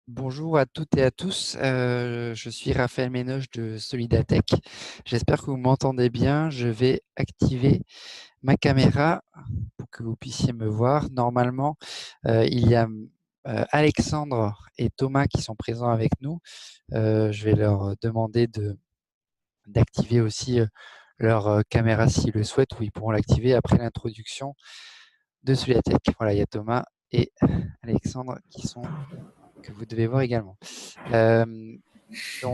Bonjour à toutes et à tous, je suis Raphaël Ménoche de Solidatech. J'espère que vous m'entendez bien. Je vais activer ma caméra pour que vous puissiez me voir. Normalement, il y a Alexandre et Thomas qui sont présents avec nous. Je vais leur demander d'activer aussi leur caméra s'ils le souhaitent, ou ils pourront l'activer après l'introduction de Solidatech. Voilà, il y a Thomas et Alexandre que vous devez voir également. Euh, je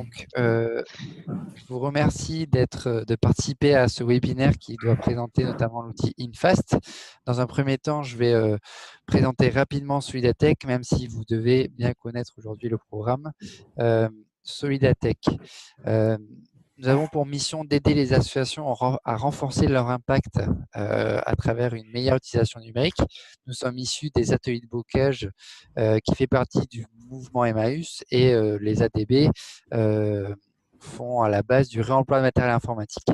vous remercie de participer à ce webinaire qui doit présenter notamment l'outil InFast. Dans un premier temps, je vais présenter rapidement Solidatech, même si vous devez bien connaître aujourd'hui le programme. Solidatech. Euh, Nous avons pour mission d'aider les associations à renforcer leur impact à travers une meilleure utilisation numérique. Nous sommes issus des ateliers de bocage qui fait partie du mouvement Emmaüs, et les ADB font à la base du réemploi de matériel informatique.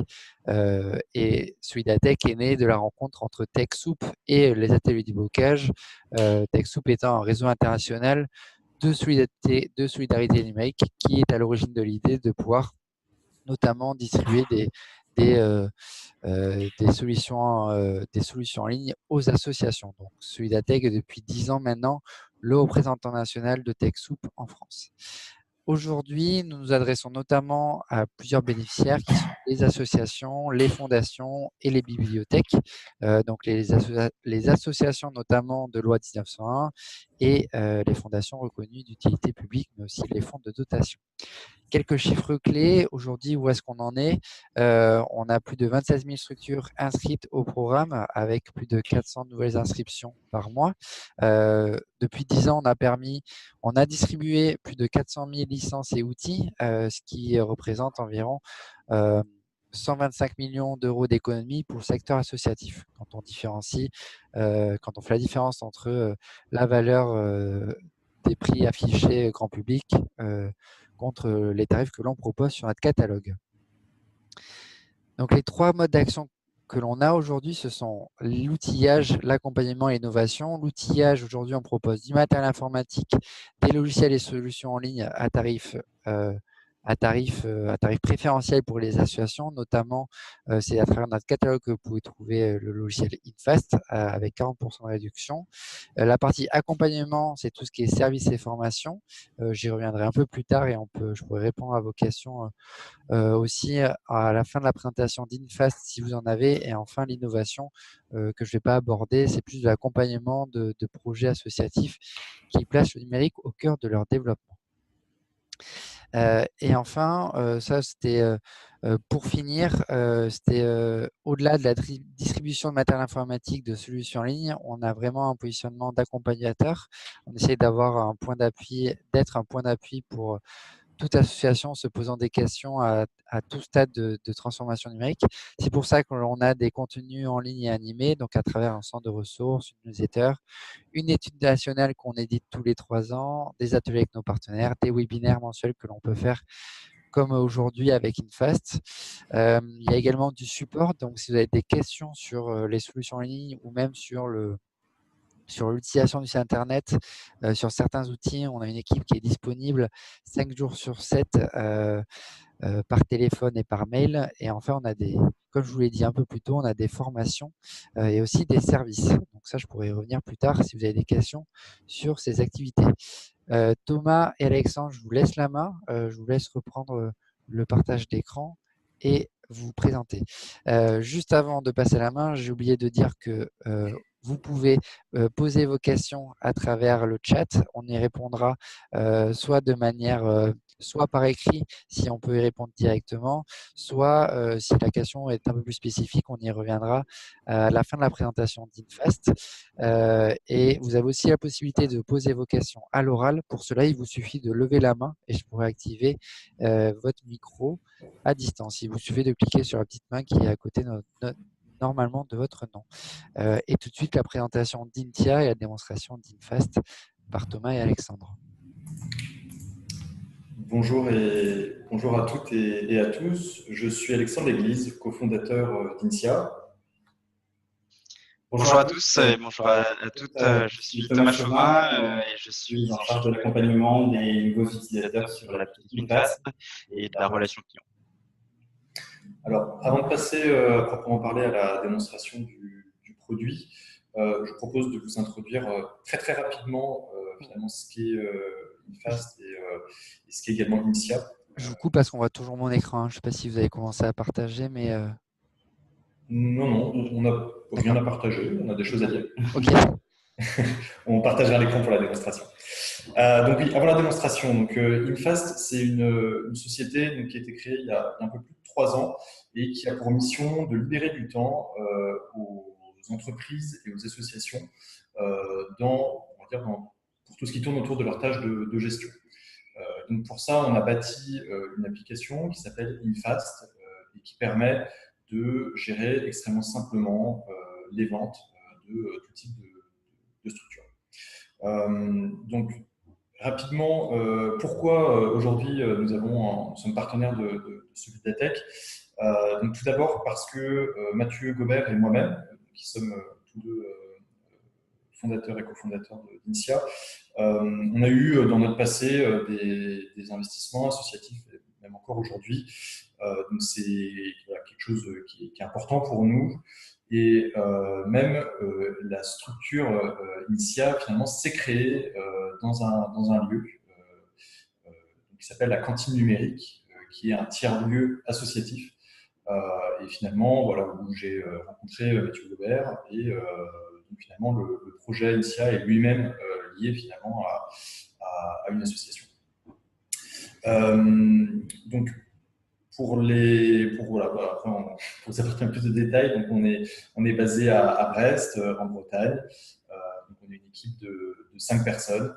Et Solidatech est né de la rencontre entre TechSoup et les ateliers du bocage, TechSoup étant un réseau international de solidarité numérique qui est à l'origine de l'idée de pouvoir notamment distribuer des solutions en ligne aux associations. Donc, Solidatech est depuis 10 ans maintenant le représentant national de TechSoup en France. Aujourd'hui, nous nous adressons notamment à plusieurs bénéficiaires qui sont les associations, les fondations et les bibliothèques. Donc les associations notamment de loi 1901 et les fondations reconnues d'utilité publique, mais aussi les fonds de dotation. Quelques chiffres clés. Aujourd'hui, où est-ce qu'on en est? On a plus de 26 000 structures inscrites au programme, avec plus de 400 nouvelles inscriptions par mois. Depuis 10 ans, on a distribué plus de 400 000 licences et outils, ce qui représente environ 125 millions d'euros d'économies pour le secteur associatif. Quand on fait la différence entre la valeur des prix affichés grand public contre les tarifs que l'on propose sur notre catalogue. Donc les trois modes d'action que l'on a aujourd'hui, ce sont l'outillage, l'accompagnement et l'innovation. L'outillage, aujourd'hui, on propose du matériel informatique, des logiciels et solutions en ligne à tarif préférentiel pour les associations. Notamment, c'est à travers notre catalogue que vous pouvez trouver le logiciel InFast avec 40% de réduction. La partie accompagnement, c'est tout ce qui est services et formations. J'y reviendrai un peu plus tard, et je pourrai répondre à vos questions aussi à la fin de la présentation d'InFast si vous en avez. Et enfin, l'innovation que je ne vais pas aborder, c'est plus de l'accompagnement de projets associatifs qui placent le numérique au cœur de leur développement. Et enfin, ça c'était pour finir, c'était au-delà de la distribution de matériel informatique, de solutions en ligne, on a vraiment un positionnement d'accompagnateur. On essaie d'être un point d'appui pour toute association se posant des questions à tout stade de transformation numérique. C'est pour ça qu'on a des contenus en ligne et animés, donc à travers un centre de ressources, une newsletter, une étude nationale qu'on édite tous les 3 ans, des ateliers avec nos partenaires, des webinaires mensuels que l'on peut faire comme aujourd'hui avec InFast. Il y a également du support, donc si vous avez des questions sur les solutions en ligne ou même sur l'utilisation du site internet, sur certains outils, on a une équipe qui est disponible 5 jours sur 7 par téléphone et par mail. Et enfin, comme je vous l'ai dit un peu plus tôt, on a des formations et aussi des services. Donc ça, je pourrais y revenir plus tard si vous avez des questions sur ces activités. Thomas et Alexandre, je vous laisse la main. Je vous laisse reprendre le partage d'écran et vous présenter. Juste avant de passer la main, j'ai oublié de dire que vous pouvez poser vos questions à travers le chat. On y répondra soit par écrit, si on peut y répondre directement, soit si la question est un peu plus spécifique, on y reviendra à la fin de la présentation d'InFast. Et vous avez aussi la possibilité de poser vos questions à l'oral. Pour cela, il vous suffit de lever la main et je pourrai activer votre micro à distance. Il vous suffit de cliquer sur la petite main qui est à côté normalement de votre nom. Et tout de suite, la présentation d'Intia et la démonstration d'InFast par Thomas et Alexandre. Bonjour à toutes et à tous. Je suis Alexandre Léglise, cofondateur d'INSIA. Bonjour à tous et bonjour à toutes. Je suis Thomas Chauvin et je suis en charge de l'accompagnement des nouveaux utilisateurs sur l'application InFast et de la relation client. Alors, avant de passer à proprement parler à la démonstration du produit, je propose de vous introduire très rapidement finalement ce qu'est InFast et ce qu'est également Initia. Je vous coupe parce qu'on voit toujours mon écran. Je ne sais pas si vous avez commencé à partager, mais… Non, on n'a rien à partager, on a des choses à dire. Ok. On partagera l'écran pour la démonstration. Donc oui, avant la démonstration, donc, InFast, c'est une société donc, qui a été créée il y a un peu plus de 3 ans et qui a pour mission de libérer du temps aux entreprises et aux associations pour tout ce qui tourne autour de leurs tâches de gestion. Donc pour ça, on a bâti une application qui s'appelle InFast et qui permet de gérer extrêmement simplement les ventes de tout type de structure. Donc rapidement, pourquoi aujourd'hui nous sommes partenaires de Solidatech. Donc tout d'abord parce que Mathieu Gobert et moi-même, qui sommes tous deux fondateurs et cofondateurs d'Initia, on a eu dans notre passé des investissements associatifs, même encore aujourd'hui. Donc c'est quelque chose qui est important pour nous. Et même la structure Initia, finalement, s'est créée dans un lieu qui s'appelle la cantine numérique, qui est un tiers-lieu associatif. Et finalement, voilà, où j'ai rencontré Mathieu Gobert et donc finalement le projet Initia est lui-même lié finalement à une association. Donc après pour vous apporter un peu de détails, donc on est basé à Brest, en Bretagne. Donc on est une équipe de 5 personnes. Donc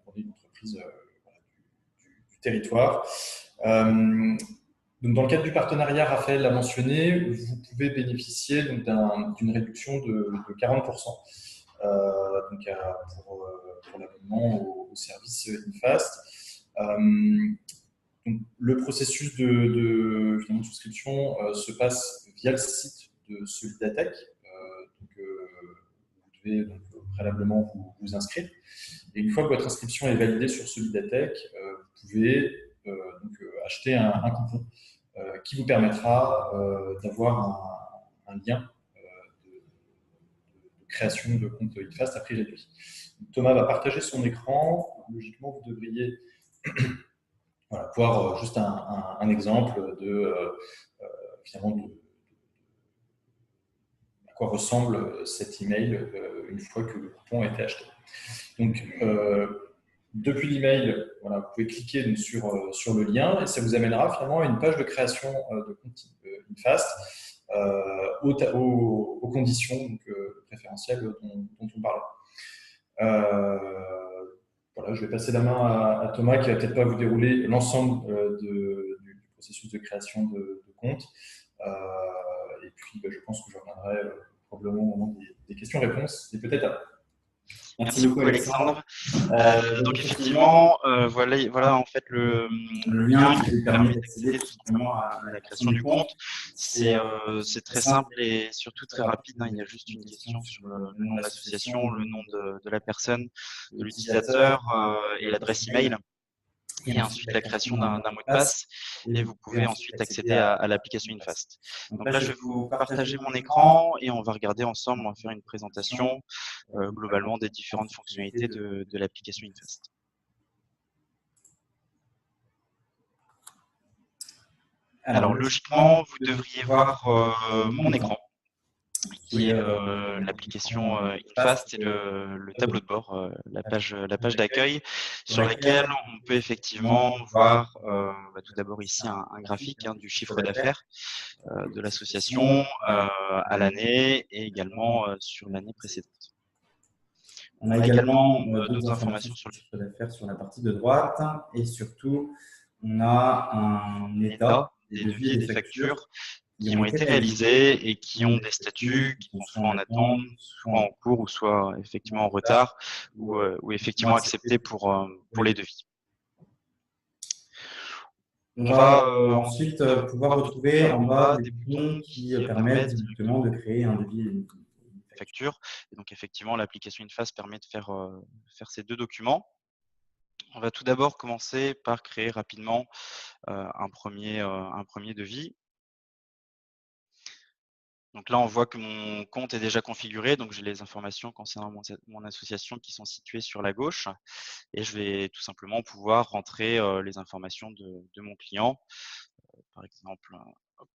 on est une entreprise du territoire. Donc dans le cadre du partenariat, Raphaël l'a mentionné, vous pouvez bénéficier d'une réduction de 40% pour l'abonnement au service InFast. Donc, le processus de souscription se passe via le site de Solidatech. Vous devez préalablement vous inscrire. Et une fois que votre inscription est validée sur Solidatech, vous pouvez acheter un coupon qui vous permettra d'avoir un lien de création de compte InFast à prix réduit. Thomas va partager son écran. Logiquement, vous devriez voir juste un exemple finalement à quoi ressemble cet email une fois que le coupon a été acheté. Donc, depuis l'email, voilà, vous pouvez cliquer donc, sur le lien et ça vous amènera finalement à une page de création de compte InFast aux conditions préférentielles dont on parlait. Voilà, je vais passer la main à Thomas qui va peut-être pas vous dérouler l'ensemble du processus de création de compte. Et puis, je pense que je reviendrai probablement au moment des questions-réponses et peut-être après. Merci beaucoup Alexandre. Donc effectivement, voilà en fait le lien qui vous permet d'accéder tout simplement à la création du compte. C'est très simple et surtout très rapide. Il y a juste une question sur le nom de l'association, le nom de la personne, de l'utilisateur et l'adresse email. Et ensuite la création d'un mot de passe et vous pouvez ensuite accéder à l'application InFast. Donc là, je vais vous partager mon écran et on va regarder ensemble, on va faire une présentation globalement des différentes fonctionnalités de l'application InFast. Alors logiquement, vous devriez voir mon écran qui est l'application InFast et le tableau de bord, la page d'accueil sur laquelle on peut effectivement voir tout d'abord ici un graphique du chiffre d'affaires de l'association à l'année et également sur l'année précédente. On a également d'autres informations sur le chiffre d'affaires sur la partie de droite et surtout on a un état des devis et des factures qui ont été réalisés et qui ont des statuts qui sont soit en attente, soit en cours ou soit effectivement en retard ou effectivement acceptés pour les devis. On va ensuite pouvoir retrouver en bas des boutons qui permettent directement de créer un devis facture. Et donc, effectivement, l'application InFast permet de faire ces deux documents. On va tout d'abord commencer par créer rapidement un premier devis. Donc là, on voit que mon compte est déjà configuré, donc j'ai les informations concernant mon association qui sont situées sur la gauche. Et je vais tout simplement pouvoir rentrer les informations de mon client. Par exemple, hop,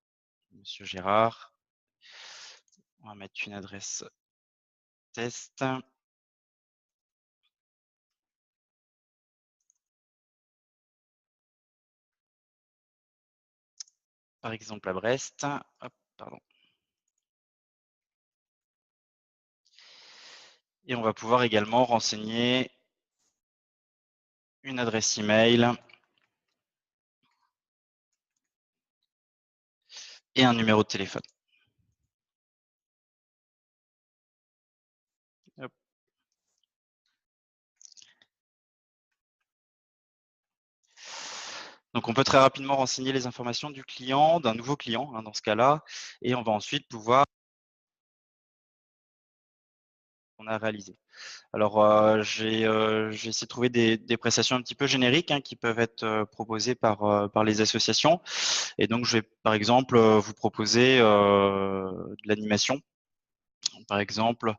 Monsieur Gérard. On va mettre une adresse test. Par exemple, à Brest. Hop, pardon. Et on va pouvoir également renseigner une adresse email et un numéro de téléphone. Hop. Donc, on peut très rapidement renseigner les informations du client, d'un nouveau client dans ce cas-là, et on va ensuite pouvoir réaliser. Alors, j'ai essayé de trouver des prestations un petit peu génériques qui peuvent être proposées par les associations. Et donc, je vais par exemple vous proposer de l'animation. Par exemple,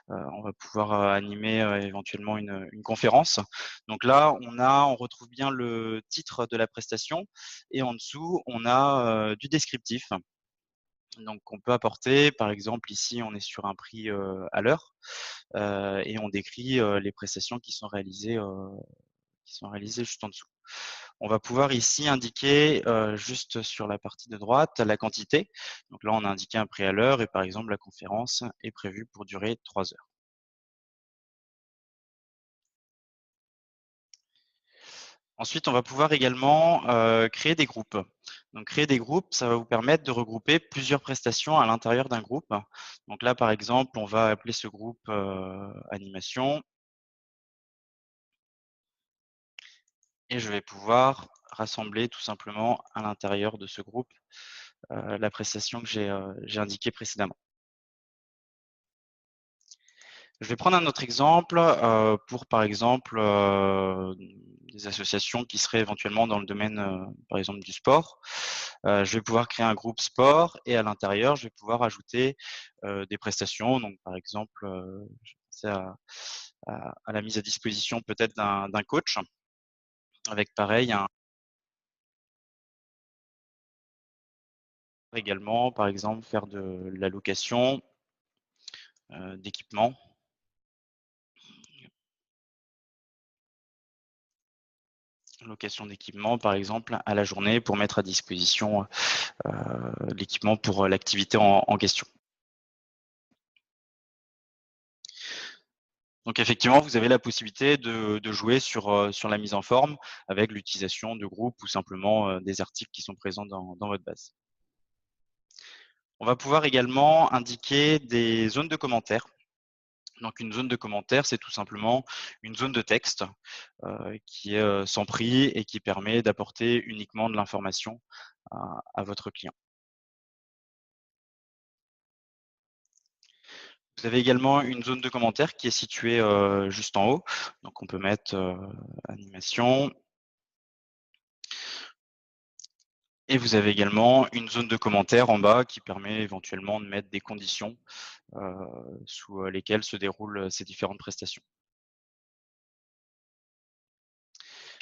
on va pouvoir animer éventuellement une conférence. Donc là, on retrouve bien le titre de la prestation et en dessous, on a du descriptif. Donc, on peut apporter, par exemple, ici, on est sur un prix à l'heure et on décrit les prestations qui sont réalisées juste en dessous. On va pouvoir ici indiquer juste sur la partie de droite la quantité. Donc là, on a indiqué un prix à l'heure et par exemple, la conférence est prévue pour durer 3 heures. Ensuite, on va pouvoir également créer des groupes. Donc, créer des groupes, ça va vous permettre de regrouper plusieurs prestations à l'intérieur d'un groupe. Donc là, par exemple, on va appeler ce groupe animation. Et je vais pouvoir rassembler tout simplement à l'intérieur de ce groupe la prestation que j'ai indiquée précédemment. Je vais prendre un autre exemple pour, par exemple, des associations qui seraient éventuellement dans le domaine, par exemple, du sport. Je vais pouvoir créer un groupe sport et à l'intérieur, je vais pouvoir ajouter des prestations. Donc, par exemple, je vais penser à la mise à disposition peut-être d'un coach avec, pareil, également, par exemple, faire de la location d'équipements. Location d'équipement, par exemple, à la journée pour mettre à disposition l'équipement pour l'activité en question. Donc effectivement, vous avez la possibilité de jouer sur la mise en forme avec l'utilisation de groupes ou simplement des articles qui sont présents dans votre base. On va pouvoir également indiquer des zones de commentaires. Donc une zone de commentaires, c'est tout simplement une zone de texte qui est sans prix et qui permet d'apporter uniquement de l'information à votre client. Vous avez également une zone de commentaires qui est située juste en haut. Donc on peut mettre animation. Et vous avez également une zone de commentaires en bas qui permet éventuellement de mettre des conditions sous lesquelles se déroulent ces différentes prestations.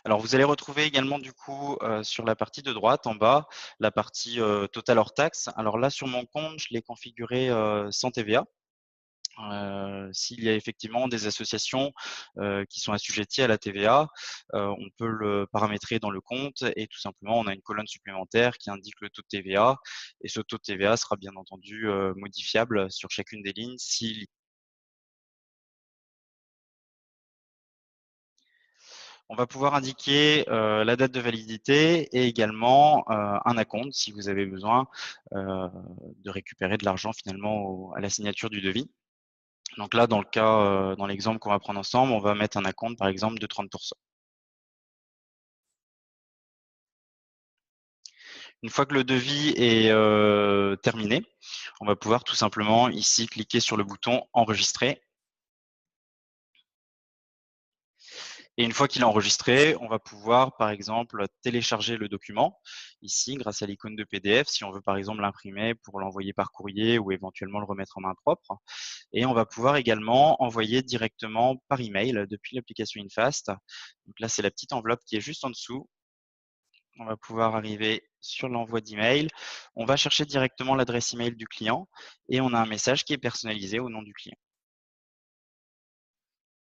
Alors vous allez retrouver également du coup sur la partie de droite en bas la partie total hors taxe. Alors là sur mon compte, je l'ai configuré sans TVA. S'il y a effectivement des associations qui sont assujetties à la TVA, on peut le paramétrer dans le compte et tout simplement, on a une colonne supplémentaire qui indique le taux de TVA et ce taux de TVA sera bien entendu modifiable sur chacune des lignes s'il. On va pouvoir indiquer la date de validité et également un acompte si vous avez besoin de récupérer de l'argent finalement à la signature du devis. Donc là, dans l'exemple qu'on va prendre ensemble, on va mettre un acompte par exemple de 30%. Une fois que le devis est terminé, on va pouvoir tout simplement ici cliquer sur le bouton enregistrer. Et une fois qu'il est enregistré, on va pouvoir, par exemple, télécharger le document, ici, grâce à l'icône de PDF, si on veut, par exemple, l'imprimer pour l'envoyer par courrier ou éventuellement le remettre en main propre. Et on va pouvoir également envoyer directement par email depuis l'application Infast. Donc là, c'est la petite enveloppe qui est juste en dessous. On va pouvoir arriver sur l'envoi d'email. On va chercher directement l'adresse email du client et on a un message qui est personnalisé au nom du client.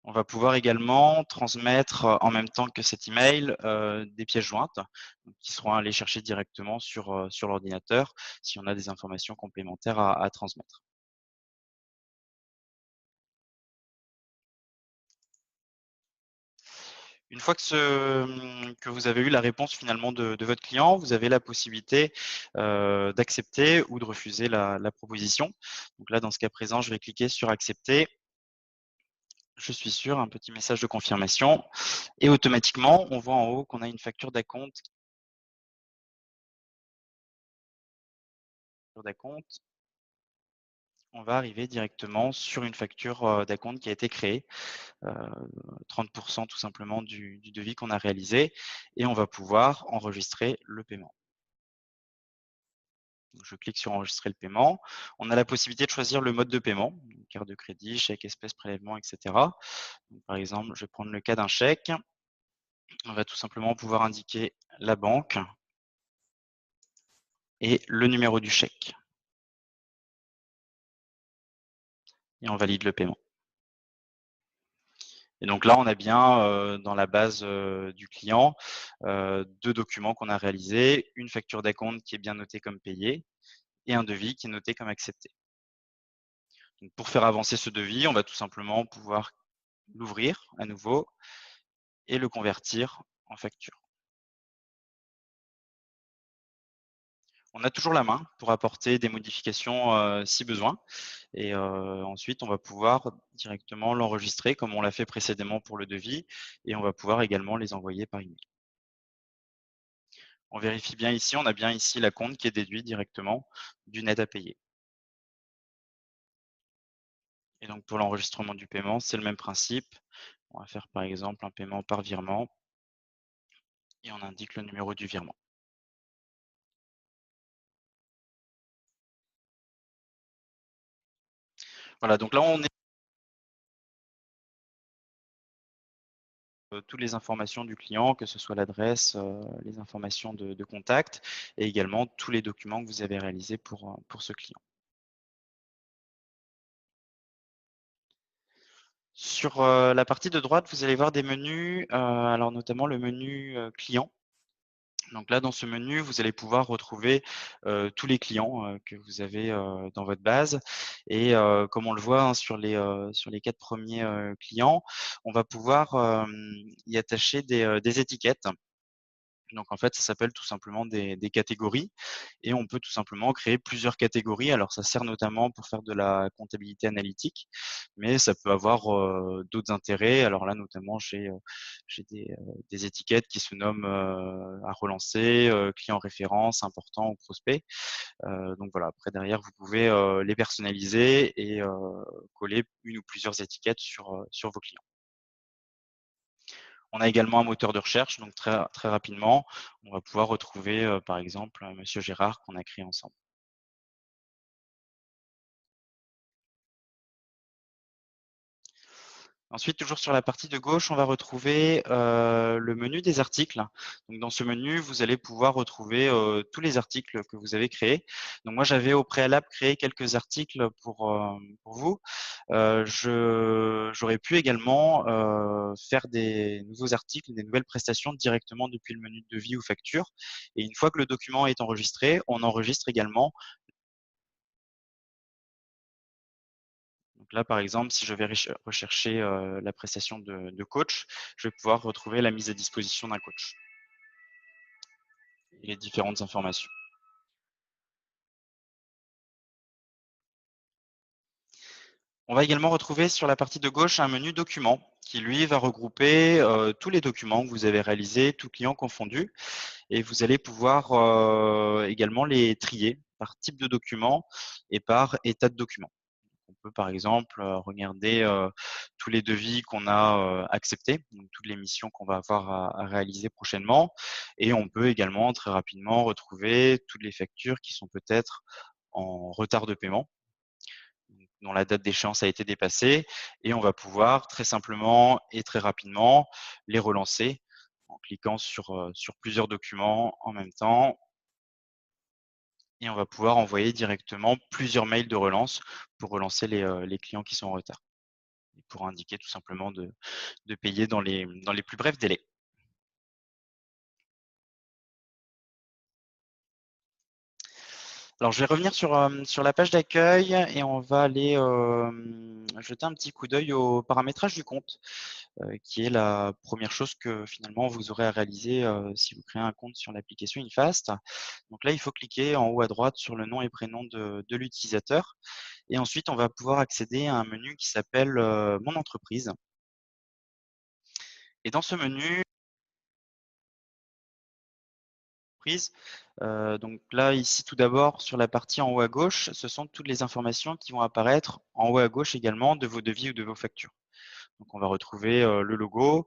On va pouvoir également transmettre en même temps que cet email des pièces jointes qui seront allées chercher directement sur l'ordinateur si on a des informations complémentaires à transmettre. Une fois que vous avez eu la réponse finalement de votre client, vous avez la possibilité d'accepter ou de refuser la proposition. Donc là, dans ce cas présent, je vais cliquer sur accepter. Je suis sûr, un petit message de confirmation. Et automatiquement, on voit en haut qu'on a une facture d'acompte. On va arriver directement sur une facture d'acompte qui a été créée, 30% tout simplement du devis qu'on a réalisé, et on va pouvoir enregistrer le paiement. Donc, je clique sur enregistrer le paiement. On a la possibilité de choisir le mode de paiement, carte de crédit, chèque, espèce, prélèvement, etc. Donc, par exemple, je vais prendre le cas d'un chèque. On va tout simplement pouvoir indiquer la banque et le numéro du chèque. Et on valide le paiement. Et donc là, on a bien dans la base du client 2 documents qu'on a réalisés, une facture d'acompte qui est bien notée comme payée et un devis qui est noté comme accepté. Donc pour faire avancer ce devis, on va tout simplement pouvoir l'ouvrir à nouveau et le convertir en facture. On a toujours la main pour apporter des modifications si besoin. Et ensuite, on va pouvoir directement l'enregistrer comme on l'a fait précédemment pour le devis et on va pouvoir également les envoyer par email. On vérifie bien ici, on a bien ici l'acompte qui est déduit directement du net à payer. Et donc pour l'enregistrement du paiement, c'est le même principe. On va faire par exemple un paiement par virement et on indique le numéro du virement. Voilà, donc là on est toutes les informations du client, que ce soit l'adresse, les informations de contact et également tous les documents que vous avez réalisés pour ce client. Sur la partie de droite, vous allez voir des menus, alors notamment le menu client. Donc là, dans ce menu, vous allez pouvoir retrouver tous les clients que vous avez dans votre base. Et comme on le voit hein, sur les 4 premiers clients, on va pouvoir y attacher des étiquettes. Donc en fait, ça s'appelle tout simplement des catégories et on peut tout simplement créer plusieurs catégories. Alors ça sert notamment pour faire de la comptabilité analytique, mais ça peut avoir d'autres intérêts. Alors là, notamment, j'ai des étiquettes qui se nomment à relancer, client référence, important ou prospect. Donc voilà, après derrière, vous pouvez les personnaliser et coller une ou plusieurs étiquettes sur vos clients. On a également un moteur de recherche, donc très, très rapidement, on va pouvoir retrouver, par exemple, Monsieur Gérard qu'on a créé ensemble. Ensuite, toujours sur la partie de gauche, on va retrouver le menu des articles. Donc, dans ce menu, vous allez pouvoir retrouver tous les articles que vous avez créés. Donc, moi, j'avais au préalable créé quelques articles pour vous. J'aurais pu également faire des nouveaux articles, des nouvelles prestations directement depuis le menu de devis ou facture. Et une fois que le document est enregistré, on enregistre également. Donc là, par exemple, si je vais rechercher la prestation de coach, je vais pouvoir retrouver la mise à disposition d'un coach et les différentes informations. On va également retrouver sur la partie de gauche un menu documents qui, lui, va regrouper tous les documents que vous avez réalisés, tous clients confondus. Et vous allez pouvoir également les trier par type de document et par état de document. On peut par exemple regarder tous les devis qu'on a acceptés, donc toutes les missions qu'on va avoir à réaliser prochainement. Et on peut également très rapidement retrouver toutes les factures qui sont peut-être en retard de paiement, dont la date d'échéance a été dépassée. Et on va pouvoir très simplement et très rapidement les relancer en cliquant sur plusieurs documents en même temps. Et on va pouvoir envoyer directement plusieurs mails de relance pour relancer les clients qui sont en retard. Et pour indiquer tout simplement de payer dans les plus brefs délais. Alors, je vais revenir sur la page d'accueil et on va aller jeter un petit coup d'œil au paramétrage du compte, qui est la première chose que finalement vous aurez à réaliser si vous créez un compte sur l'application Infast. Donc là, il faut cliquer en haut à droite sur le nom et prénom de l'utilisateur. Et ensuite, on va pouvoir accéder à un menu qui s'appelle Mon entreprise. Et dans ce menu, donc là, ici, tout d'abord, sur la partie en haut à gauche, ce sont toutes les informations qui vont apparaître en haut à gauche également de vos devis ou de vos factures. Donc, on va retrouver le logo,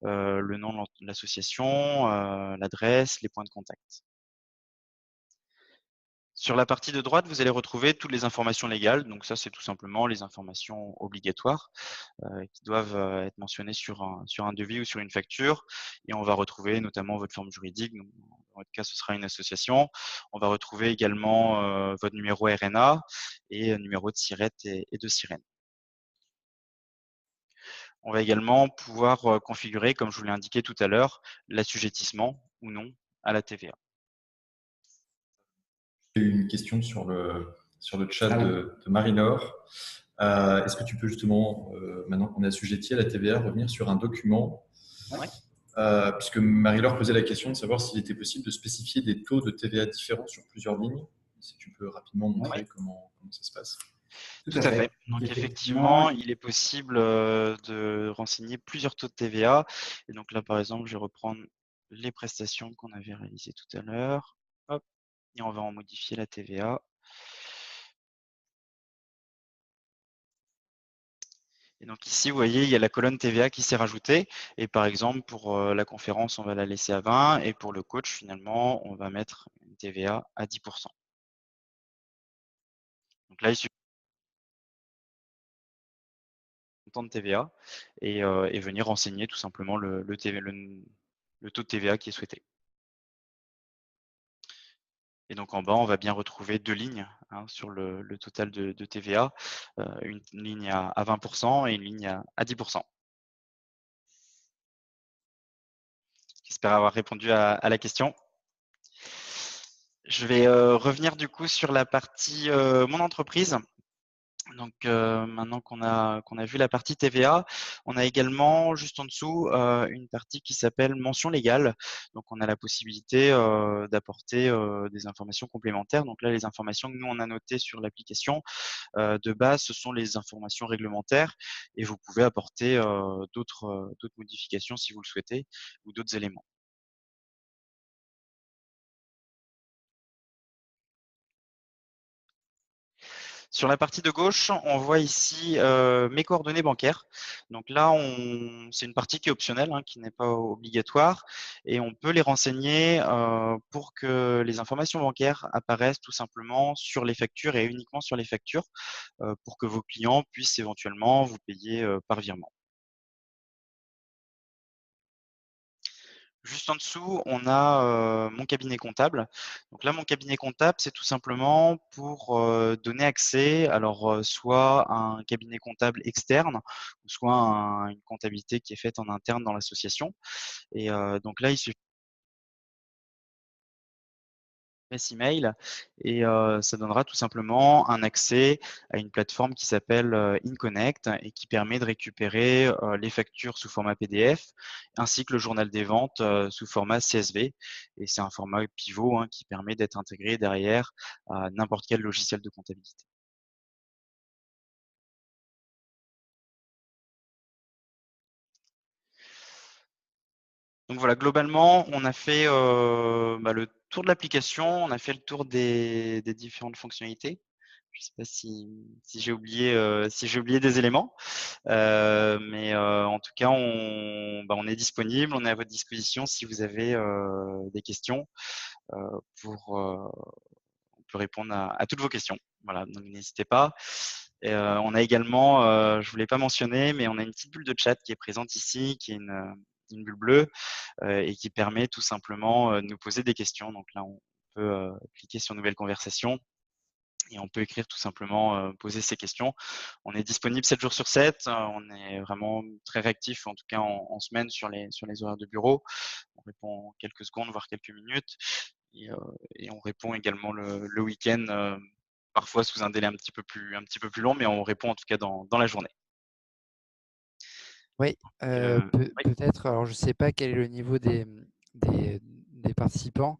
le nom de l'association, l'adresse, les points de contact. Sur la partie de droite, vous allez retrouver toutes les informations légales. Donc ça, c'est tout simplement les informations obligatoires qui doivent être mentionnées sur un devis ou sur une facture. Et on va retrouver notamment votre forme juridique. Donc, dans votre cas, ce sera une association. On va retrouver également votre numéro RNA et numéro de SIRET et de sirène. On va également pouvoir configurer, comme je vous l'ai indiqué tout à l'heure, l'assujettissement ou non à la TVA. J'ai eu une question sur le chat de Marie-Laure. Est-ce que tu peux justement, maintenant qu'on est assujetti à la TVA, revenir sur un document puisque Marie-Laure posait la question de savoir s'il était possible de spécifier des taux de TVA différents sur plusieurs lignes. Si tu peux rapidement montrer comment ça se passe. Tout à fait. Donc effectivement, il est possible de renseigner plusieurs taux de TVA. Et donc là, par exemple, je vais reprendre les prestations qu'on avait réalisées tout à l'heure. Hop, et on va en modifier la TVA. Et donc ici, vous voyez, il y a la colonne TVA qui s'est rajoutée. Et par exemple, pour la conférence, on va la laisser à 20. Et pour le coach, finalement, on va mettre une TVA à 10%. Donc là, il suffit de TVA et venir renseigner tout simplement le taux de TVA qui est souhaité. Et donc en bas, on va bien retrouver deux lignes sur le total de TVA, une ligne à 20% et une ligne à 10%. J'espère avoir répondu à la question. Je vais revenir du coup sur la partie mon entreprise. Donc maintenant qu'on a vu la partie TVA, on a également juste en dessous une partie qui s'appelle mention légale. Donc on a la possibilité d'apporter des informations complémentaires. Donc là, les informations que nous on a notées sur l'application de base, ce sont les informations réglementaires et vous pouvez apporter d'autres modifications si vous le souhaitez ou d'autres éléments. Sur la partie de gauche, on voit ici mes coordonnées bancaires. Donc là, c'est une partie qui est optionnelle, qui n'est pas obligatoire, et on peut les renseigner pour que les informations bancaires apparaissent tout simplement sur les factures et uniquement sur les factures pour que vos clients puissent éventuellement vous payer par virement. Juste en dessous, on a mon cabinet comptable. Donc là, mon cabinet comptable, c'est tout simplement pour donner accès, alors soit à un cabinet comptable externe, ou soit à une comptabilité qui est faite en interne dans l'association. Et donc là, il suffit email et ça donnera tout simplement un accès à une plateforme qui s'appelle InConnect et qui permet de récupérer les factures sous format PDF ainsi que le journal des ventes sous format CSV. Et c'est un format pivot qui permet d'être intégré derrière à n'importe quel logiciel de comptabilité. Donc voilà, globalement, on a fait le tour de l'application, on a fait le tour des différentes fonctionnalités. Je ne sais pas si j'ai oublié, des éléments, mais en tout cas, on est disponible, on est à votre disposition si vous avez des questions. On peut répondre à toutes vos questions. Voilà, donc n'hésitez pas. On a également, je ne voulais pas mentionner, mais on a une petite bulle de chat qui est présente ici, qui est une bulle bleue et qui permet tout simplement de nous poser des questions. Donc là, on peut cliquer sur Nouvelle conversation et on peut écrire tout simplement, poser ces questions. On est disponible 7 jours sur 7. On est vraiment très réactif, en tout cas en semaine, sur les horaires de bureau. On répond en quelques secondes, voire quelques minutes. Et on répond également le week-end, parfois sous un délai un petit peu plus long, mais on répond en tout cas dans la journée. Oui, peut-être. Alors, je ne sais pas quel est le niveau des participants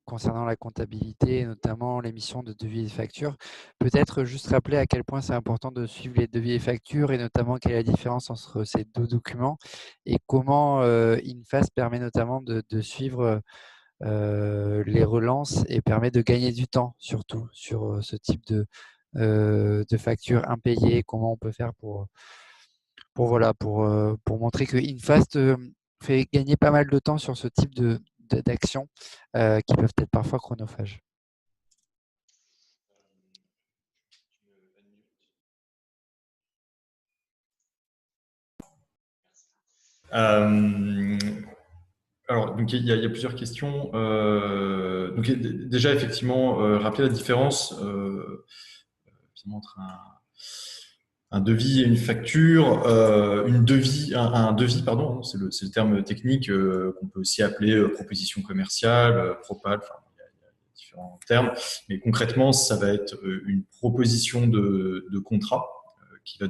concernant la comptabilité, notamment l'émission de devis et factures. Peut-être juste rappeler à quel point c'est important de suivre les devis et factures et notamment quelle est la différence entre ces deux documents et comment InFast permet notamment de suivre les relances et permet de gagner du temps, surtout sur ce type de factures impayées, comment on peut faire pour montrer que InFast fait gagner pas mal de temps sur ce type d'actions qui peuvent être parfois chronophages. Alors, donc, il y a plusieurs questions. Donc, déjà, effectivement, rappeler la différence entre un devis et une facture. Un devis, pardon, c'est le terme technique qu'on peut aussi appeler proposition commerciale, propal, enfin, il y a différents termes. Mais concrètement, ça va être une proposition de contrat qui va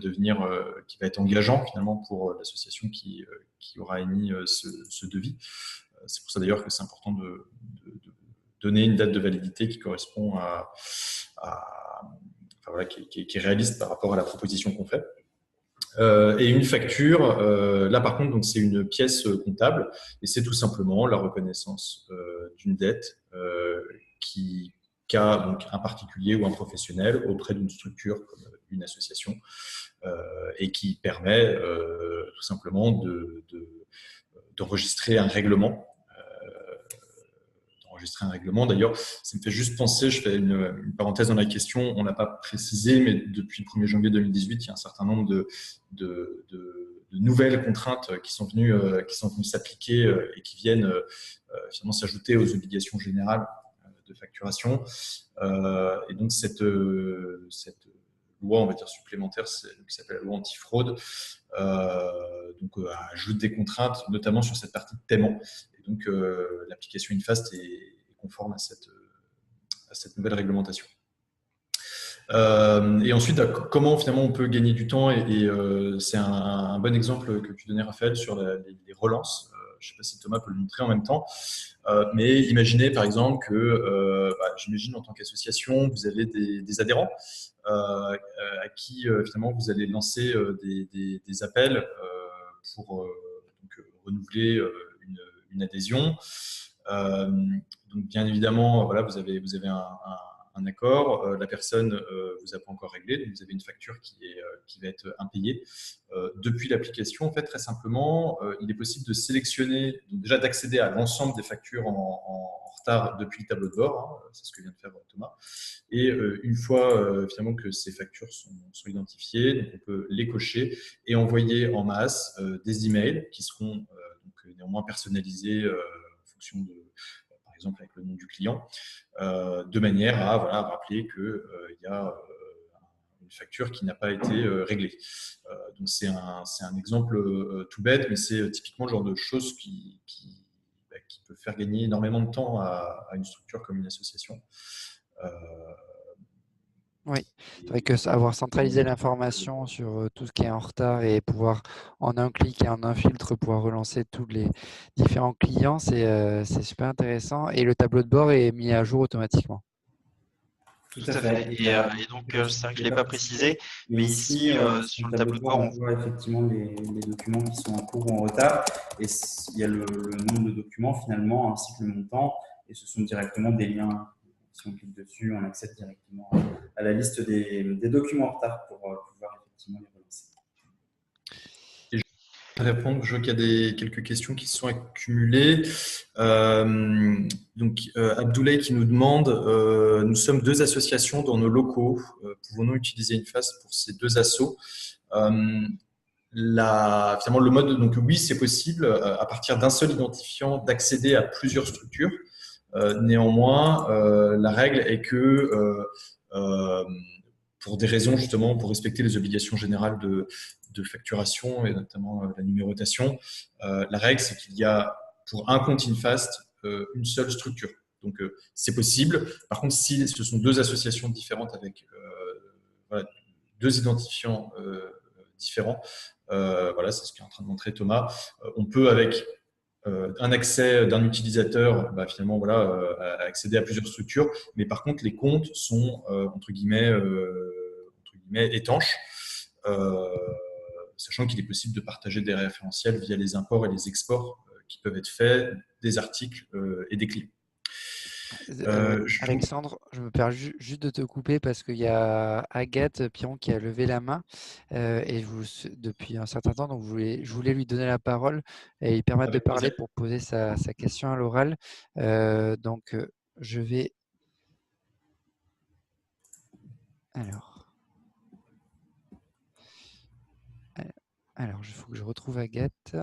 être engageant finalement pour l'association qui aura émis ce devis. C'est pour ça d'ailleurs que c'est important de donner une date de validité qui correspond qui est réaliste par rapport à la proposition qu'on fait. Et une facture, là par contre, donc c'est une pièce comptable et c'est tout simplement la reconnaissance d'une dette qu'a donc un particulier ou un professionnel auprès d'une structure comme une association et qui permet tout simplement d'enregistrer un règlement. D'ailleurs, ça me fait juste penser, je fais une parenthèse dans la question, on n'a pas précisé, mais depuis le 1er janvier 2018, il y a un certain nombre de nouvelles contraintes qui sont venues s'appliquer et qui viennent finalement s'ajouter aux obligations générales de facturation. Et donc, cette loi, on va dire supplémentaire, qui s'appelle la loi antifraude, ajoute des contraintes, notamment sur cette partie de paiement. Et donc, l'application InFast est conforme à cette nouvelle réglementation. Et ensuite, comment finalement on peut gagner du temps et c'est un bon exemple que tu donnais, Raphaël, sur les relances. Je ne sais pas si Thomas peut le montrer en même temps. Mais imaginez par exemple que, j'imagine en tant qu'association, vous avez des adhérents à qui finalement vous allez lancer des appels pour renouveler une adhésion. Donc bien évidemment, voilà, vous avez un accord, la personne vous a pas encore réglé, donc vous avez une facture qui va être impayée. Depuis l'application, en fait, très simplement, il est possible de sélectionner, donc déjà d'accéder à l'ensemble des factures en retard depuis le tableau de bord, c'est ce que vient de faire Thomas. Et une fois finalement que ces factures sont identifiées, donc on peut les cocher et envoyer en masse des emails qui seront néanmoins personnalisés en fonction de, par exemple, avec le nom du client, de manière à rappeler qu'il y a une facture qui n'a pas été réglée. Donc c'est un exemple tout bête, mais c'est typiquement le genre de choses qui peut faire gagner énormément de temps à une structure comme une association. Oui, c'est vrai que avoir centralisé l'information sur tout ce qui est en retard et pouvoir en un clic et en un filtre pouvoir relancer tous les différents clients, c'est super intéressant. Et le tableau de bord est mis à jour automatiquement. Tout à fait. Et donc, c'est vrai que je ne l'ai pas précisé, mais ici, sur le tableau de bord, on voit effectivement les documents qui sont en cours ou en retard. Et il y a le nombre de documents finalement, ainsi que le montant. Et ce sont directement des liens. Si on clique dessus, on accède directement à la liste des documents en retard pour pouvoir effectivement les relancer. Répondre, je vois qu'il y a quelques questions qui se sont accumulées. Abdoulaye qui nous demande, nous sommes 2 associations dans nos locaux, pouvons-nous utiliser Infast pour ces 2 assos? Finalement, le mode, donc oui, c'est possible à partir d'un seul identifiant d'accéder à plusieurs structures. Néanmoins, la règle est que pour des raisons justement pour respecter les obligations générales de facturation et notamment la numérotation, la règle c'est qu'il y a pour un compte Infast une seule structure. Donc c'est possible. Par contre, si ce sont 2 associations différentes avec 2 identifiants différents, voilà, c'est ce qu'est en train de montrer Thomas. On peut avec un accès d'un utilisateur, finalement, voilà, accéder à plusieurs structures. Mais par contre, les comptes sont entre guillemets étanches, sachant qu'il est possible de partager des référentiels via les imports et les exports qui peuvent être faits des articles et des clients. Alexandre, je me permets juste de te couper parce qu'il y a Agathe Piron qui a levé la main depuis un certain temps, donc je voulais lui donner la parole et lui permettre de parler pour poser sa question à l'oral. Donc, je vais… Alors, il faut que je retrouve Agathe.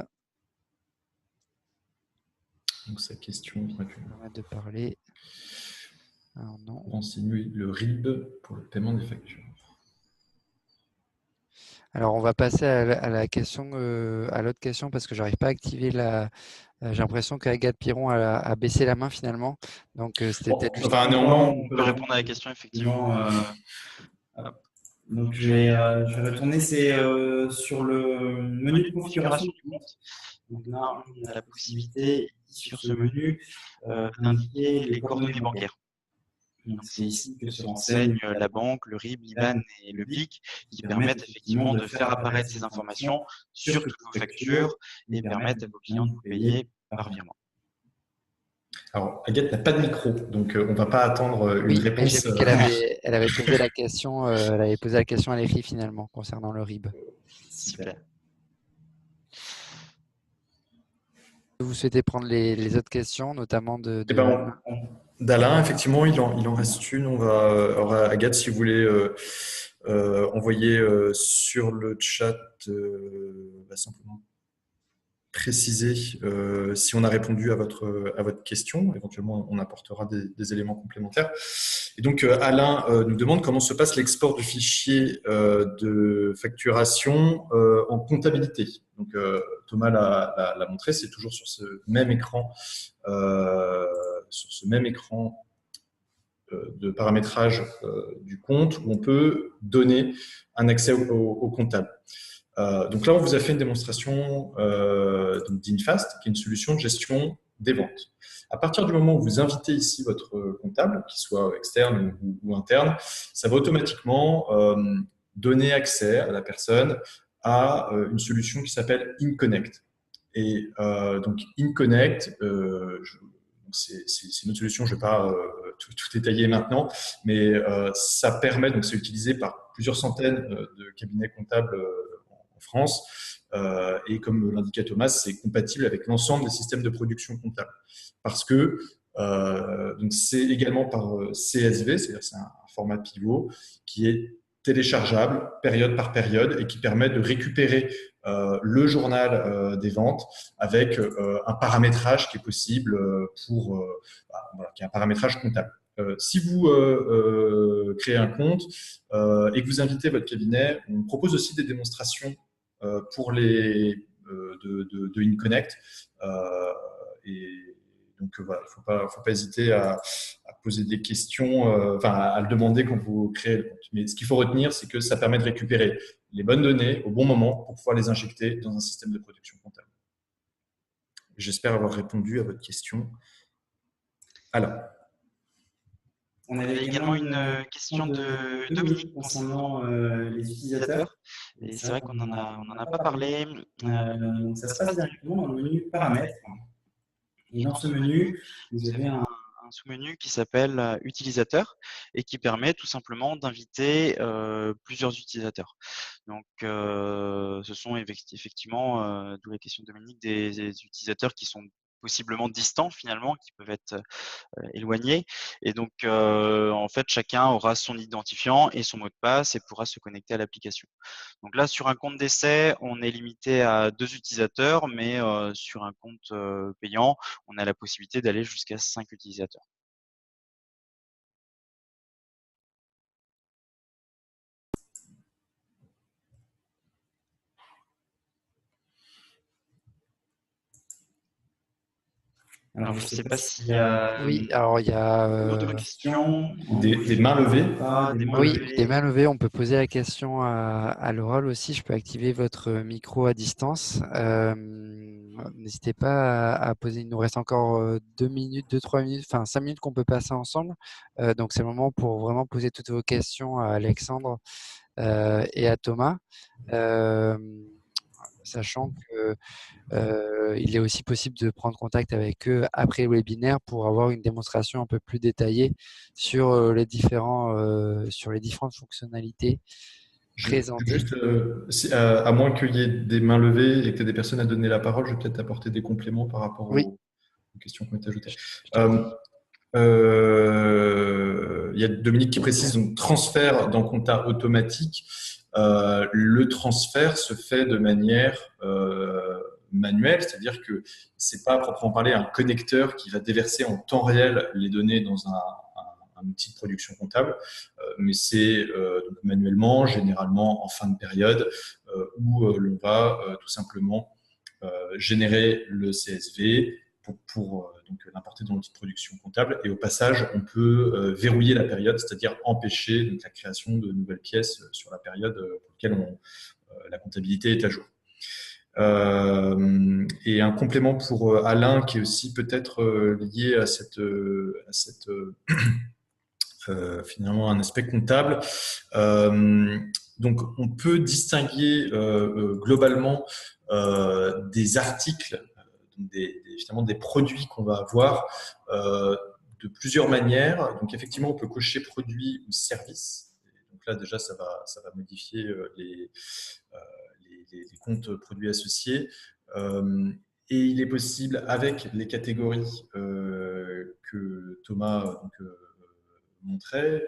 Donc, sa question… Permettre de parler. Alors, non. Renseigner le RIB pour le paiement des factures. Alors, on va passer à la question, à l'autre question parce que j'arrive pas à activer la… J'ai l'impression qu'Agathe Piron a baissé la main finalement. Donc, c'était peut-être juste… néanmoins, on peut répondre à la question, effectivement. Donc, je vais retourner. C'est sur le menu de configuration du compte. Donc là, on a la possibilité, sur ce menu, d'indiquer les coordonnées bancaires. C'est ici que se renseigne la banque, le RIB, l'IBAN et le BIC qui permettent effectivement de faire apparaître ces informations sur toutes vos factures et permettent à vos clients de vous payer par virement. Alors, Agathe n'a pas de micro, donc on ne va pas attendre une réponse. J'ai vu qu'elle avait posé la question, elle avait posé la question à l'écrit finalement concernant le RIB. Super. Vous souhaitez prendre les autres questions, notamment de… d'Alain, effectivement, il en reste une. Alors, Agathe, si vous voulez envoyer sur le chat, simplement préciser si on a répondu à votre question. Éventuellement, on apportera des éléments complémentaires. Et donc, Alain nous demande comment se passe l'export du fichier de facturation en comptabilité. Donc, Thomas l'a montré, c'est toujours sur ce même écran, de paramétrage du compte où on peut donner un accès au comptable. Donc là, on vous a fait une démonstration d'Infast, qui est une solution de gestion des ventes. À partir du moment où vous invitez ici votre comptable, qu'il soit externe ou interne, ça va automatiquement donner accès à la personne à une solution qui s'appelle InConnect. Et donc InConnect, c'est une autre solution, je ne vais pas tout détailler maintenant, mais ça permet, donc c'est utilisé par plusieurs centaines de cabinets comptables en France, et comme l'indiquait Thomas, c'est compatible avec l'ensemble des systèmes de production comptable. Parce que donc c'est également par CSV, c'est-à-dire c'est un format pivot qui est téléchargeable période par période et qui permet de récupérer le journal des ventes avec un paramétrage qui est possible qui est un paramétrage comptable. Si vous créez un compte et que vous invitez votre cabinet, on propose aussi des démonstrations pour de InConnect. Et donc voilà, il ne faut pas hésiter à poser des questions, à le demander quand vous créez le compte. Mais ce qu'il faut retenir, c'est que ça permet de récupérer les bonnes données au bon moment pour pouvoir les injecter dans un système de production comptable. J'espère avoir répondu à votre question. Alors. On avait également une question de Dominique concernant les utilisateurs. Et c'est vrai qu'on n'en a pas parlé. Donc ça se passe directement dans le menu paramètres. Et dans ce menu, vous avez un sous-menu qui s'appelle utilisateur et qui permet tout simplement d'inviter plusieurs utilisateurs. Donc, ce sont effectivement, d'où la question de Dominique, des utilisateurs qui sont possiblement distants finalement, qui peuvent être éloignés. Et donc, en fait, chacun aura son identifiant et son mot de passe et pourra se connecter à l'application. Donc là, sur un compte d'essai, on est limité à 2 utilisateurs, mais sur un compte payant, on a la possibilité d'aller jusqu'à 5 utilisateurs. Alors, je ne sais pas s'il y a Oui, alors il y a d'autres questions. Des mains levées. oui, des mains levées. On peut poser la question à l'oral aussi. Je peux activer votre micro à distance. N'hésitez pas à poser. Il nous reste encore 2 minutes, 2-3 minutes, enfin 5 minutes qu'on peut passer ensemble. Donc c'est le moment pour vraiment poser toutes vos questions à Alexandre et à Thomas. Sachant que il est aussi possible de prendre contact avec eux après le webinaire pour avoir une démonstration un peu plus détaillée sur les différentes fonctionnalités présentées. Juste, à moins qu'il y ait des mains levées et que tu aies des personnes à donner la parole, je vais peut-être apporter des compléments par rapport Oui. aux questions qui ont été ajoutées. Il y a Dominique qui précise donc transfert dans compta automatique. Le transfert se fait de manière manuelle, c'est-à-dire que c'est pas à proprement parler un connecteur qui va déverser en temps réel les données dans un outil de production comptable, mais c'est donc manuellement, généralement en fin de période, où l'on va tout simplement générer le CSV pour donc l'importer dans l'outil de production comptable. Et au passage, on peut verrouiller la période, c'est-à-dire empêcher donc, la création de nouvelles pièces sur la période pour laquelle la comptabilité est à jour. Et un complément pour Alain qui est aussi peut-être lié à cette finalement un aspect comptable. Donc on peut distinguer globalement des articles, finalement des produits qu'on va avoir de plusieurs manières. Donc effectivement on peut cocher produit ou service. Donc là déjà ça va modifier les comptes produits associés. Et il est possible, avec les catégories que Thomas montrait,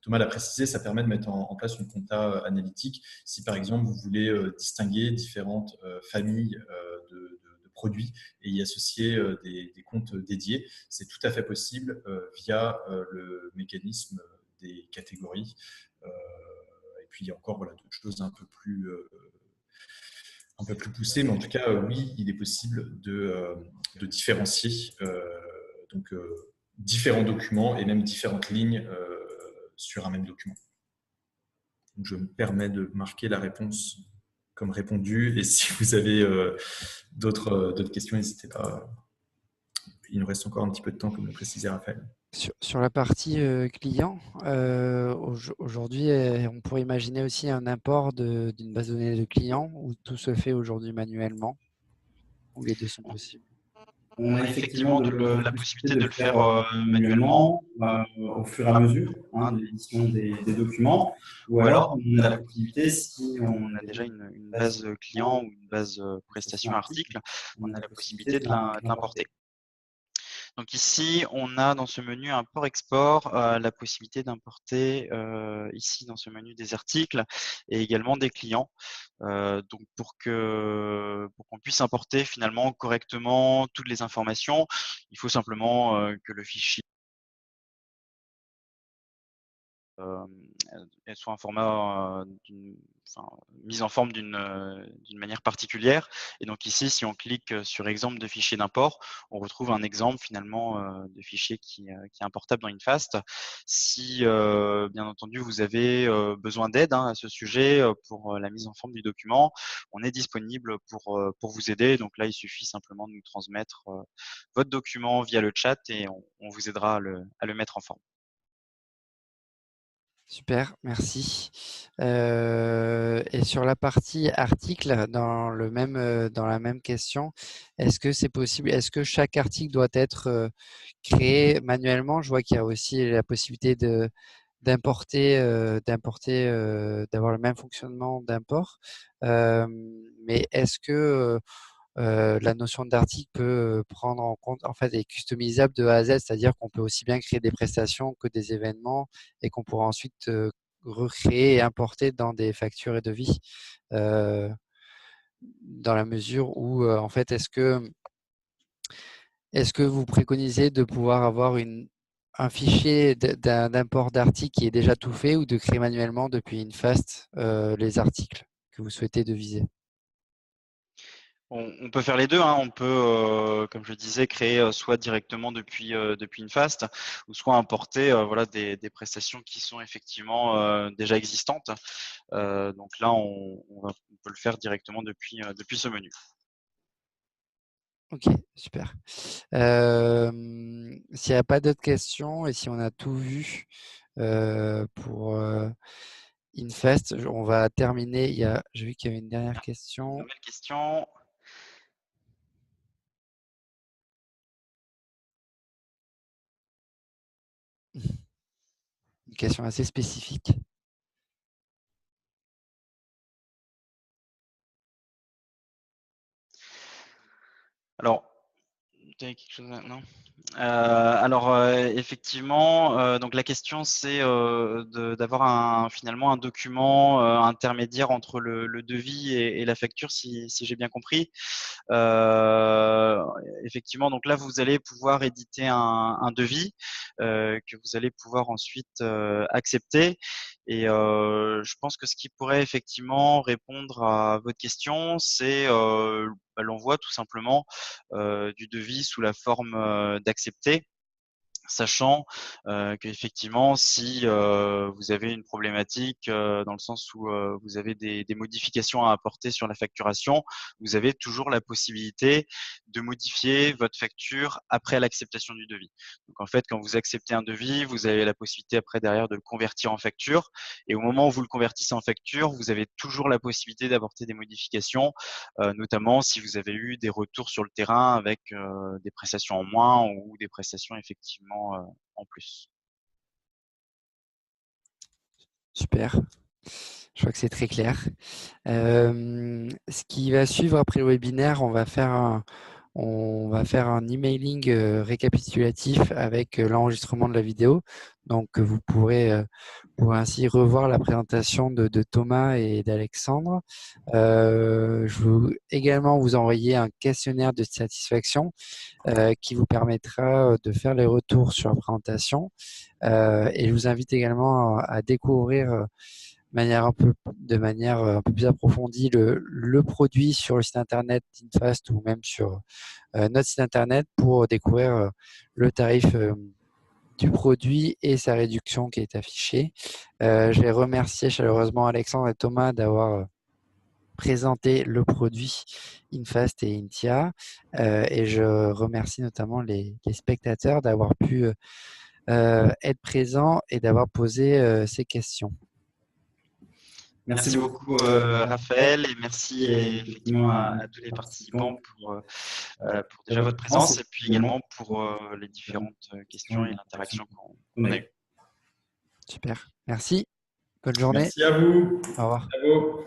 Thomas l'a précisé, ça permet de mettre en place une compta analytique. Si par exemple vous voulez distinguer différentes familles de produits et y associer des comptes dédiés, c'est tout à fait possible via le mécanisme des catégories. Et puis il y a encore voilà, d'autres choses un peu plus poussées, mais en tout cas, oui, il est possible de différencier donc, différents documents et même différentes lignes sur un même document. Donc, je me permets de marquer la réponse comme répondue, et si vous avez d'autres questions, n'hésitez pas. Il nous reste encore un petit peu de temps, comme le précisait Raphaël. Sur la partie client, aujourd'hui, on pourrait imaginer aussi un import d'une base de données de clients où tout se fait aujourd'hui manuellement, où les deux sont possibles. On a effectivement la possibilité de le faire manuellement au fur et à mesure de l'édition des documents, ou alors on a la possibilité, si on a déjà une base client ou une base prestation article, on a la possibilité de l'importer. Donc ici, on a dans ce menu import-export la possibilité d'importer ici dans ce menu des articles et également des clients. Donc pour qu'on puisse importer finalement correctement toutes les informations, il faut simplement que le fichier soit un format mise en forme d'une manière particulière. Et donc ici, si on clique sur exemple de fichier d'import, on retrouve un exemple finalement de fichier qui est importable dans Infast. Si bien entendu vous avez besoin d'aide à ce sujet pour la mise en forme du document, on est disponible pour vous aider. Donc là, il suffit simplement de nous transmettre votre document via le chat et on vous aidera à le mettre en forme. Super, merci. Et sur la partie article, dans la même question, est-ce que c'est possible, est-ce que chaque article doit être créé manuellement? Je vois qu'il y a aussi la possibilité d'avoir le même fonctionnement d'import. Mais est-ce que la notion d'article peut prendre en compte, en fait, est customisable de A à Z, c'est-à-dire qu'on peut aussi bien créer des prestations que des événements et qu'on pourra ensuite recréer et importer dans des factures et devis, dans la mesure où, en fait, est-ce que vous préconisez de pouvoir avoir un fichier d'import d'articles qui est déjà tout fait ou de créer manuellement depuis InFast les articles que vous souhaitez deviser? On peut faire les deux, hein. On peut, comme je disais, créer soit directement depuis InFast, ou soit importer voilà, des prestations qui sont effectivement déjà existantes. Donc là, on peut le faire directement depuis ce menu. Ok, super. S'il n'y a pas d'autres questions et si on a tout vu pour InFast, on va terminer. J'ai vu qu'il y avait une dernière question. Nouvelle question. Une question assez spécifique. Alors, tu as quelque chose maintenant? Alors effectivement, donc la question c'est d'avoir finalement un document intermédiaire entre le devis et la facture, si j'ai bien compris. Effectivement, donc là vous allez pouvoir éditer un devis que vous allez pouvoir ensuite accepter. Et je pense que ce qui pourrait effectivement répondre à votre question, c'est l'envoi tout simplement du devis sous la forme d'accepter, sachant qu'effectivement, si vous avez une problématique dans le sens où vous avez des modifications à apporter sur la facturation, vous avez toujours la possibilité de modifier votre facture après l'acceptation du devis. Donc en fait, quand vous acceptez un devis, vous avez la possibilité après derrière de le convertir en facture. Et au moment où vous le convertissez en facture, vous avez toujours la possibilité d'apporter des modifications, notamment si vous avez eu des retours sur le terrain avec des prestations en moins ou des prestations effectivement en plus. Super. Je crois que c'est très clair. Ce qui va suivre après le webinaire, on va faire un emailing récapitulatif avec l'enregistrement de la vidéo. Donc, vous pourrez ainsi revoir la présentation de Thomas et d'Alexandre. Je vais également vous envoyer un questionnaire de satisfaction qui vous permettra de faire les retours sur la présentation. Et je vous invite également à découvrir de manière un peu plus approfondie le produit sur le site internet d'InFast ou même sur notre site internet pour découvrir le tarif du produit et sa réduction qui est affichée. Je vais remercier chaleureusement Alexandre et Thomas d'avoir présenté le produit InFast et Intia. Et je remercie notamment les spectateurs d'avoir pu être présents et d'avoir posé ces questions. Merci beaucoup Raphaël, et merci effectivement à tous les participants pour déjà votre présence et puis également pour les différentes questions et l'interaction qu'on a eue. Super, merci. Bonne journée. Merci à vous. Au revoir. À vous.